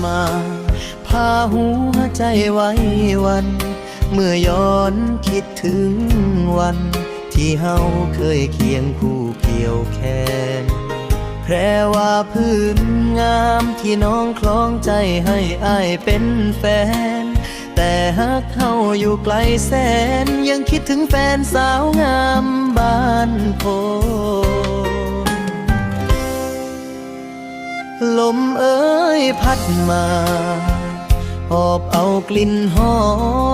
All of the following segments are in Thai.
มาพาหัวใจไว้วัน เมื่อย้อนคิดถึงวัน ที่เฮาเคยเคียงคู่เกี่ยวแขนแพรว่าพื้นงามที่น้องคล้องใจให้อ้ายเป็นแฟน แต่หากเฮาอยู่ไกลแสน ยังคิดถึงแฟนสาวงามบ้านโพลมเอ้ยพัดมาหอบเอากลิ่นหอ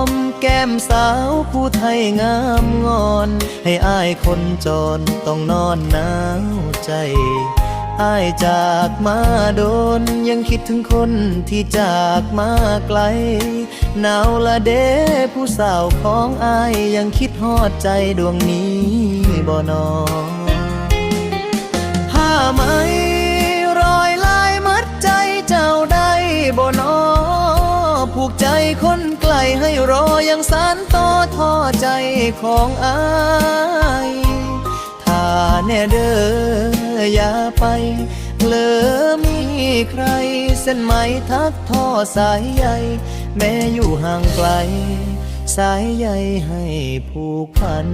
มแก้มสาวผู้ไทยงามงอนให้อ้ายคนจรต้องนอนหนาวใจอ้ายจากมาโดนยังคิดถึงคนที่จากมาไกลหนาวละเด้ผู้สาวของอ้ายยังคิดฮอดใจดวงนี้บ่นอผ้าไหมรอยลายมัดใจเจ้าได้บ่นอผูกใจคนไกลให้รอยังสานต่อท่อใจของอ้ายถ้าแน่เด้ออย่าไปเลอมีใครเส้นไหมทักท่อสายใยแม้อยู่ห่างไกลสายใยให้ผูกพัน